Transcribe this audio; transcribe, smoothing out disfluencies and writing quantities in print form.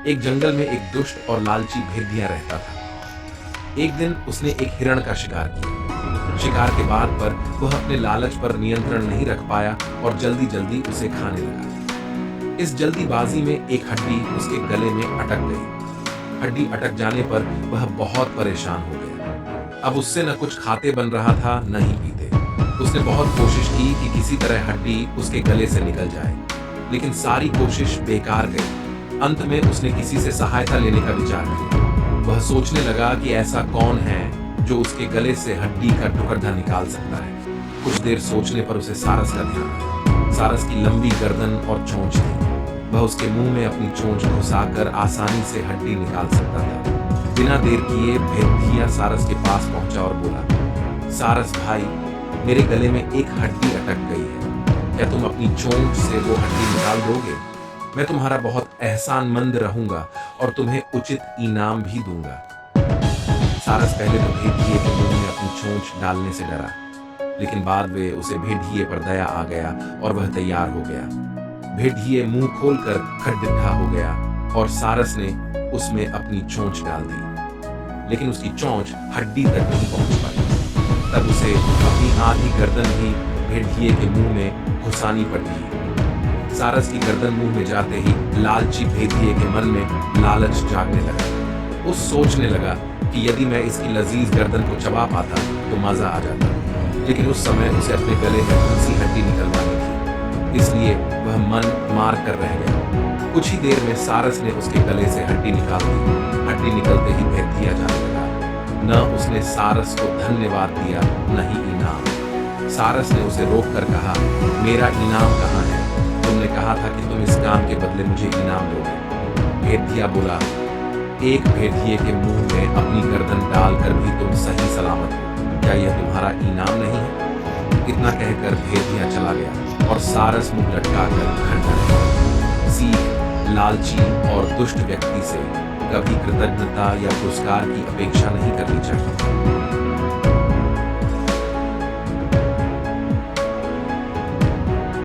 एक जंगल में एक दुष्ट और लालची भेड़िया रहता था। एक दिन उसने एक हिरण का शिकार किया। शिकार के बाद पर वह अपने लालच पर नियंत्रण नहीं रख पाया और जल्दी जल्दी उसे खाने लगा। इस जल्दीबाजी में एक हड्डी उसके गले में अटक गई। हड्डी अटक जाने पर वह बहुत परेशान हो गया। अब उससे न कुछ खाते बन रहा था न ही पीते। उसने बहुत कोशिश की कि किसी तरह हड्डी उसके गले से निकल जाए, लेकिन सारी कोशिश बेकार गई। अंत में उसने किसी से सहायता लेने का विचार किया। वह सोचने लगा कि ऐसा कौन है जो उसके गले से हड्डी का टुकड़ा निकाल सकता है। कुछ देर सोचने पर उसे सारस का ध्यान आया। सारस की लंबी गर्दन और चोंच थी। वह उसके मुंह में अपनी चोंच घुसाकर आसानी से हड्डी निकाल सकता था। बिना देर किए भेड़िया सारस के पास पहुंचा और बोला, सारस भाई, मेरे गले में एक हड्डी अटक गई है। क्या तुम अपनी चोंच से वो हड्डी निकाल दोगे? मैं तुम्हारा बहुत एहसानमंद रहूंगा और तुम्हें उचित इनाम भी दूंगा। सारस पहले तो भेड़िए के मुंह में अपनी चोंच डालने से डरा, लेकिन बाद में उसे भेड़िए पर दया आ गया और वह तैयार हो गया। भेड़िए मुंह खोलकर खड़िड्ढा हो गया और सारस ने उसमें अपनी चोंच डाल दी, लेकिन उसकी चोंच हड्डी तक नहीं पहुंच पाई। तब उसे अपनी आधी गर्दन भी भेड़िए के मुंह में घुसानी पड़ी। सारस की गर्दन मुंह में जाते ही लालची भेड़िए के मन में लालच जागने लगा। वो सोचने लगा कि यदि मैं इसकी लजीज गर्दन को चबा पाता तो मजा आ जाता, लेकिन उस समय उसे अपने गले में कौन सी हड्डी निकलवानी थी, इसलिए वह मन मार कर रह गया। कुछ ही देर में सारस ने उसके गले से हड्डी निकाल दी। हड्डी निकलते ही भेड़िया जाने लगा। न उसने सारस को धन्यवाद दिया न ही इनाम। सारस ने उसे रोक कर कहा, मेरा इनाम कहाँ है? तुमने कहा था कि तुम इस काम के बदले मुझे इनाम दोगे। भेड़िया बोला, एक भेड़िए के मुंह में अपनी गर्दन डालकर भी तुम सही सलामत हो, क्या यह तुम्हारा इनाम नहीं है? इतना कहकर भेड़िया चला गया और सारस मुंह लटकाकर खड़ा रहा। सीख, लालची और दुष्ट व्यक्ति से कभी कृतज्ञता या पुरस्कार की अपेक्षा नहीं करनी चाहिए।